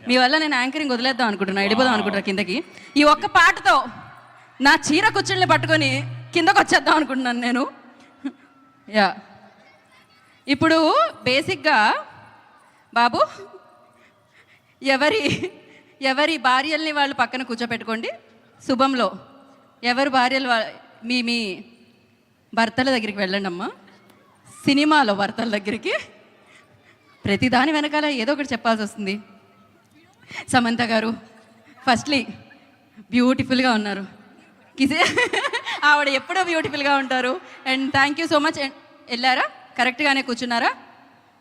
మీ వల్ల నేను యాంకరింగ్ వదిలేద్దాం అనుకుంటున్నా, వెళ్ళిపోదాం అనుకుంటున్నా కిందకి. ఈ ఒక్క పాటతో నా చీర కుచ్చుల్ని పట్టుకొని కిందకు వచ్చేద్దాం అనుకుంటున్నాను నేను. యా, ఇప్పుడు బేసిక్గా బాబు ఎవరి భార్యల్ని వాళ్ళు పక్కన కూర్చోపెట్టుకోండి. శుభంలో ఎవరి భార్యలు మీ భర్తల దగ్గరికి వెళ్ళండి అమ్మా. సినిమాలో భర్తల దగ్గరికి ప్రతిదాని వెనకాల ఏదో ఒకటి చెప్పాల్సి వస్తుంది. సమంత గారు ఫస్ట్లీ బ్యూటిఫుల్గా ఉన్నారు. ఆవిడ ఎప్పుడో బ్యూటిఫుల్గా ఉంటారు. And thank you so much. వెళ్ళారా, కరెక్ట్గానే కూర్చున్నారా?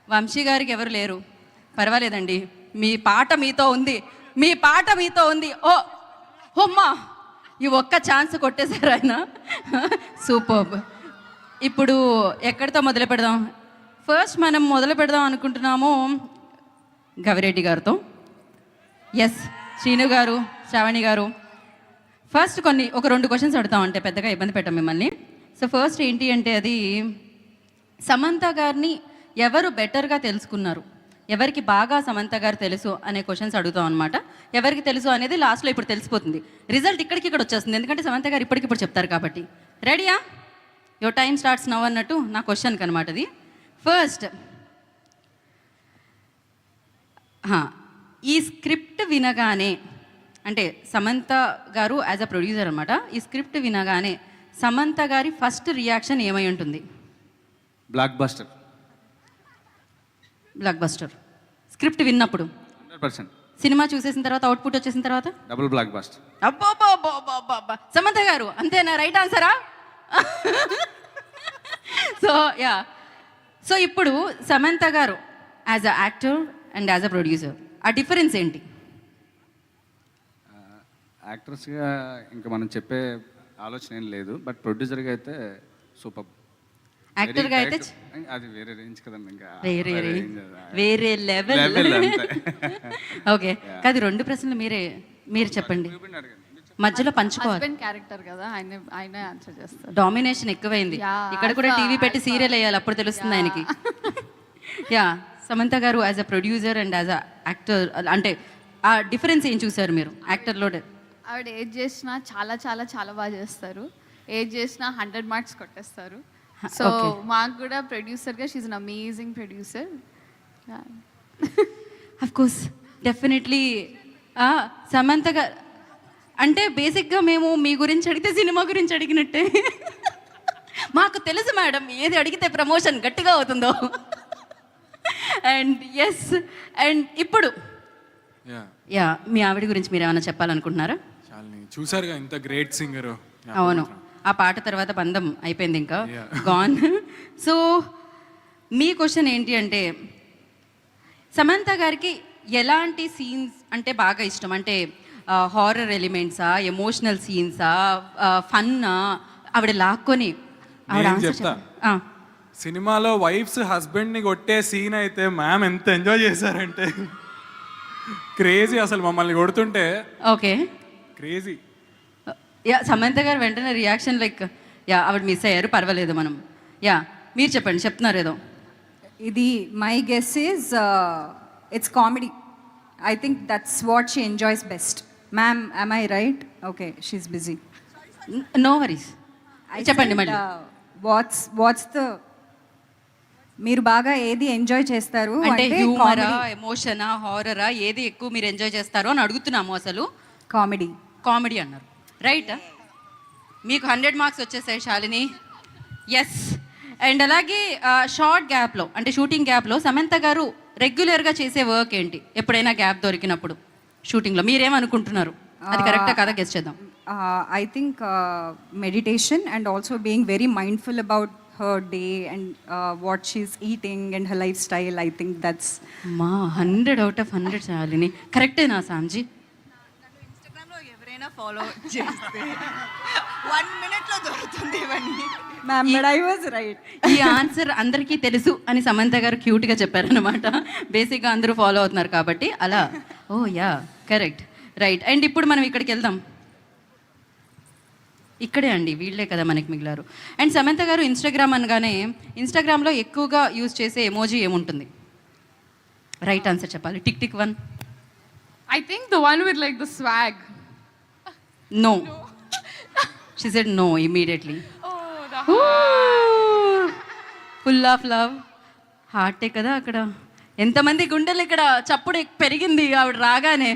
వంశీ గారికి ఎవరు లేరు, పర్వాలేదండి, మీ పాట మీతో ఉంది, మీ పాట మీతో ఉంది. ఓ హోమ్మా, ఈ ఒక్క ఛాన్స్ కొట్టేశారు ఆయన. సూపర్బ్. ఇప్పుడు ఎక్కడితో మొదలు పెడదాం? ఫస్ట్ మనం మొదలు పెడదాం అనుకుంటున్నాము గవిరెడ్డి గారితో. ఎస్, శ్రీను గారు, శ్రావణి గారు, ఫస్ట్ ఒక 2 క్వశ్చన్స్ అడుగుతాం, అంటే పెద్దగా ఇబ్బంది పెట్టాం మిమ్మల్ని. సో ఫస్ట్ ఏంటి అంటే, అది సమంత గారిని ఎవరు బెటర్గా తెలుసుకున్నారు, ఎవరికి బాగా సమంత గారు తెలుసు అనే క్వశ్చన్స్ అడుగుతాం అనమాట. ఎవరికి తెలుసు అనేది లాస్ట్లో ఇప్పుడు తెలిసిపోతుంది. రిజల్ట్ ఇక్కడ వచ్చేస్తుంది, ఎందుకంటే సమంత గారు ఇప్పటికిప్పుడు చెప్తారు కాబట్టి. రెడీయా? యువర్ టైం స్టార్ట్స్ నవ్ అన్నట్టు నా క్వశ్చన్కి అనమాట అది. ఫస్ట్, ఈ స్క్రిప్ట్ వినగానే, అంటే సమంత గారు యాజ్ అ ప్రొడ్యూసర్ అనమాట, ఈ స్క్రిప్ట్ వినగానే సమంత గారి ఫస్ట్ రియాక్షన్ ఏమై ఉంటుంది? Block buster. Block buster. Script విన్నప్పుడు 100%. సినిమా చూసేసిన తర్వాత, అవుట్పుట్ వచ్చేసిన తర్వాత డబుల్ బ్లాక్ బస్టర్. అబ్బా, సమంత గారు అంతేనా? రైట్ ఆన్సరా? సో యా, సో ఇప్పుడు సమంత గారు as a actor and as a producer, ఆ డిఫరెన్స్ ఏంటి? యాక్టర్స్గా ఇంకా మనం చెప్పే ఆలోచన ఏం లేదు, బట్ ప్రొడ్యూసర్గా అయితే సూపర్. యాక్టర్గా అయితే అది వేరే రేంజ్ కదండి, ఇంకా వేరే లెవెల్. ఓకే, కాదు, 2 ప్రశ్నలు మీరు చెప్పండి, మధ్యలో పంచుకోవాలి. క్యారెక్టర్ కదా, ఆయన ఆన్సర్ చేస్తారు. డామినేషన్ ఎక్కువైంది. ఇక్కడ కూడా టీవీ పెట్టి సీరియల్ వేయాలి, అప్పుడు తెలుస్తుంది ఆయనకి. యా, సమంత గారు as a producer and as a actor, అంటే ఆ డిఫరెన్స్ ఏం చూసారు మీరు యాక్టర్లో? ఆవిడ ఏది చేసినా చాలా చాలా చాలా బాగా చేస్తారు. ఏది చేసినా 100 మార్క్స్ కొట్టేస్తారు. సో మాకు కూడా ప్రొడ్యూసర్గా she's an amazing producer. Of course, definitely. Samantha garu అంటే బేసిక్గా మేము మీ గురించి అడిగితే సినిమా గురించి అడిగినట్టే. మాకు తెలుసు మేడం, ఏది అడిగితే ప్రమోషన్ గట్టిగా అవుతుందో. అండ్ ఎస్, అండ్ ఇప్పుడు యా, మీ ఆవిడ గురించి మీరు ఏమైనా చెప్పాలనుకుంటున్నారా? చూసారుగా, ఇంత గ్రేట్ సింగర్. అవును, ఆ పాట తర్వాత బంధం అయిపోయింది, ఇంకా గాన్. సో మీ క్వశ్చన్ ఏంటి అంటే, సమంత గారికి ఎలాంటి సీన్స్ అంటే బాగా ఇష్టం? అంటే హారర్ ఎలిమెంట్సా, ఎమోషనల్ సీన్సా, ఫన్నా? ఆవిడ లాక్కొని చెప్తా, సినిమాలో వైఫ్స్ హస్బెండ్ని కొట్టే సీన్ అయితే మ్యామ్ ఎంత ఎంజాయ్ చేశారంటే క్రేజీ, అసలు మమ్మల్ని కొడుతుంటే. Okay, crazy. Yeah, Samantha garu వెంటనే రియాక్షన్ లైక్, యా ఆవిడ మిస్ అయ్యారు, పర్వాలేదు మనం. యా, మీరు చెప్పండి, చెప్తున్నారు ఏదో. ఇది my guess is it's comedy. I think that's what she enjoys best. Ma'am, am I right? Okay, she's busy. No worries, చెప్పండి మళ్ళీ. వాట్స్ ద, మీరు బాగా ఏది ఎంజాయ్ చేస్తారు అంటే హ్యూమరా, ఎమోషనా, హారరా, ఏది ఎక్కువ మీరు ఎంజాయ్ చేస్తారో అని అడుగుతున్నాము. అసలు కామెడీ అన్నారు, రైట్? మీకు 100 మార్క్స్ వచ్చేసాయి శాలిని. ఎస్. అండ్ అలాగే షార్ట్ గ్యాప్లో, అంటే షూటింగ్ గ్యాప్లో సమంత గారు రెగ్యులర్గా చేసే వర్క్ ఏంటి? ఎప్పుడైనా గ్యాప్ దొరికినప్పుడు షూటింగ్లో మీరేమనుకుంటున్నారు? అది కరెక్టా కదా, గెస్ చేద్దాం. I think meditation and also being very mindful about her day and what she's eating and her lifestyle. I think that's 100 out of 100 Shalini. కరెక్టేనా సాంజీ? ఇన్స్టాగ్రామ్లో ఎవరైనా ఫాలో చేస్తే 1 మినిట్లో దొరుకుతుంది ఇవన్నీ. Ma'am, but I was right. ఈ ఆన్సర్ అందరికీ తెలుసు అని సమంత గారు క్యూట్గా చెప్పారనమాట. బేసిక్గా అందరూ ఫాలో అవుతున్నారు కాబట్టి అలా. ఓ యా, కరెక్ట్, రైట్. అండ్ ఇప్పుడు మనం ఇక్కడికి వెళ్దాం. ఇక్కడే అండి, వీళ్ళే కదా మనకి మిగిలారు. అండ్ సమంత గారు ఇన్స్టాగ్రామ్ అనగానే, ఇన్స్టాగ్రామ్లో ఎక్కువగా యూజ్ చేసే ఎమోజీ ఏముంటుంది? రైట్ ఆన్సర్ చెప్పాలి. Tick tick 1. I think the one with like the swag. No she said no immediately Oh, the full of love హార్టే కదా అక్కడ. ఎంతమంది గుండెలు ఇక్కడ చప్పుడు పెరిగింది ఆవిడ రాగానే,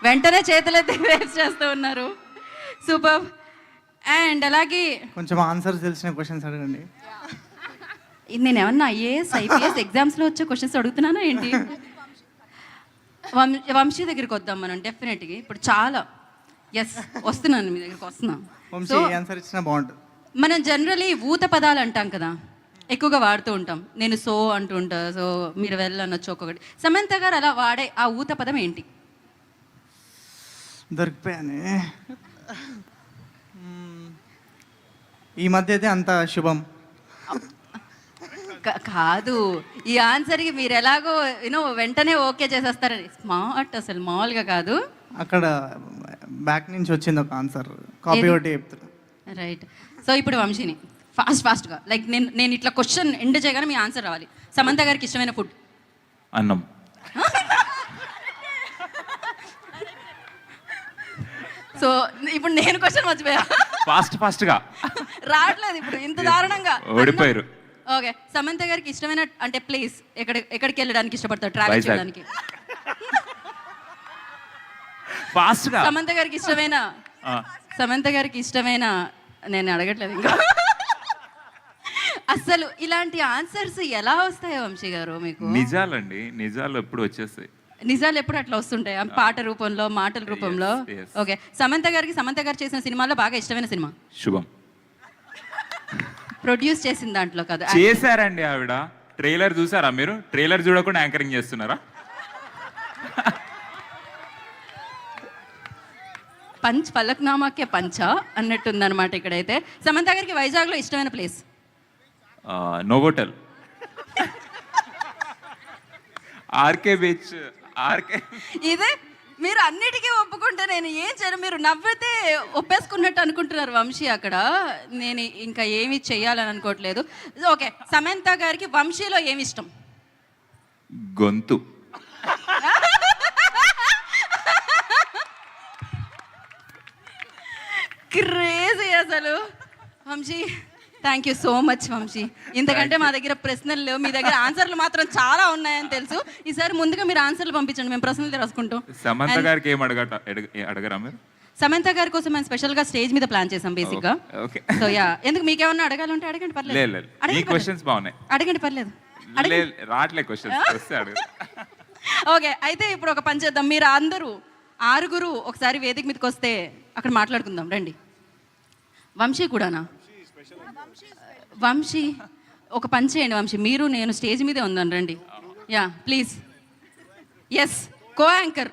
వెంటనే చేతులైతే వేస్ట్ చేస్తూ ఉన్నారు. సూపర్. అండ్ అలాగే కొంచెం ఆన్సర్స్ తెలిసిన క్వశ్చన్స్ అడగండి. నేను ఏమన్నా ఐఏఎస్ ఐపీఎస్ ఎగ్జామ్స్లో వచ్చే క్వశ్చన్స్ అడుగుతున్నానా ఏంటి? వంశీ దగ్గరికి వద్దాం మనం డెఫినెట్గా. ఇప్పుడు చాలా ఎస్ వస్తున్నాను మీ దగ్గరికి వస్తున్నాను. వంశీ ఏ ఆన్సర్ ఇచ్చినా బాగుంటుంది. మనం జనరలీ ఊత పదాలు అంటాం కదా, ఎక్కువగా వాడుతూ ఉంటాం. నేను సో అంటూ ఉంటా, సో మీరు వెళ్ళనొచ్చు ఒక్కొక్కటి. సమంత గారు అలా వాడే ఆ ఊత పదం ఏంటి? దొరికిపోయానే. ఈ మధ్య అయితే అంత శుభం. కాదు, ఈ ఆన్సర్కి మీరు ఎలాగో వెంటనే ఓకే చేసేస్తారని. స్మార్ట్, అసలు మామూలుగా కాదు. అక్కడ బ్యాక్ నుంచి వచ్చింది ఒక ఆన్సర్, కాపీ ఒకటి చెప్తున్నా. రైట్. సో ఇప్పుడు వంశీని ఫాస్ట్గా లైక్ నేను ఇట్లా క్వశ్చన్ ఎండ్ చేయగానే మీ ఆన్సర్ రావాలి. సమంత గారికి ఇష్టమైన ఫుడ్? అన్నం. సో ఇప్పుడు నేను క్వశ్చన్ మర్చిపోయా. ఫాస్ట్గా రావట్లేదు ఇప్పుడు ఇంత దారుణంగా. ఓడిపోయారు. ఓకే, సమంత గారికి ఇష్టమైన అంటే ప్లేస్ ఎక్కడికి వెళ్ళడానికి ఇష్టపడతారు ట్రావెల్ వైజాగ్. చేయడానికి? ఫాస్ట్గా. సమంత గారికి ఇష్టమైన నేను అడగట్లేదు ఇంకా. అసలు ఇలాంటి ఆన్సర్స్ ఎలా వస్తాయో వంశీ గారు మీకు? నిజాలండి, నిజాలు ఎప్పుడు వచ్చేస్తాయి. నిజాలు ఎప్పుడు అట్లా వస్తుంటాయి పాట రూపంలో, మాటల రూపంలో. yes. ఓకే, సమంత గారు చేసిన సినిమాలో బాగా ఇష్టమైన సినిమా? శుభం. ప్రొడ్యూస్ చేసిన దాంట్లో కదా? చేశారండి ఆవిడ. ట్రైలర్ చూసారా మీరు? ట్రైలర్ చూడకుండా యాంకరింగ్ చేస్తున్నారా? పలక్నామాకే పంచ అన్నట్టుందన్నమాట ఇక్కడైతే. సమంత గారికి వైజాగ్లో ఇష్టమైన ప్లేస్? Novotel, RK beach. ఇదే మీరు అన్నిటికీ ఒప్పుకుంటే నేను ఏం చేయను. మీరు నవ్వితే ఒప్పేసుకున్నట్టు అనుకుంటున్నారు వంశీ అక్కడ. నేను ఇంకా ఏమి చెయ్యాలని అనుకోవట్లేదు. ఓకే, సమంత గారికి వంశీలో ఏమి ఇష్టం? గొంతు. క్రేజీ అసలు. Vamsi, thank you so much Vamsi. ఇంతకంటే మా దగ్గర ప్రశ్నలు లేవు, మీ దగ్గర ఆన్సర్లు మాత్రం చాలా ఉన్నాయని తెలుసు. ఈసారి ముందుగా మీరు ఆన్సర్లు పంపించండి, మేము ప్రశ్నలు రాసుకుంటాం. సమంత గారికి ఏం అడగరా మీరు? సమంత గారి కోసం మేము స్పెషల్గా స్టేజ్ మీద ప్లాన్ చేసాం బేసిక్గా. ఓకే. సో యా, ఎందుకు మీకేమన్నా అడగాలంటే అడగండి, పర్లేదు. లేదు, ఈ క్వశ్చన్స్ బాగున్నాయి. అడగండి, పర్లేదు. రావట్లే క్వశ్చన్స్, వస్తే అడుగు. ఓకే, అయితే ఇప్పుడు ఒక పని చేద్దాం. మీరు అందరూ 6 ఒకసారి వేదిక మీదకి వస్తే అక్కడ మాట్లాడుకుందాం. రండి. వంశీ కూడానా? వంశీ ఒక పని చేయండి వంశీ, మీరు నేను స్టేజ్ మీదే ఉందాను, రండి. Yeah please. Yes, co anchor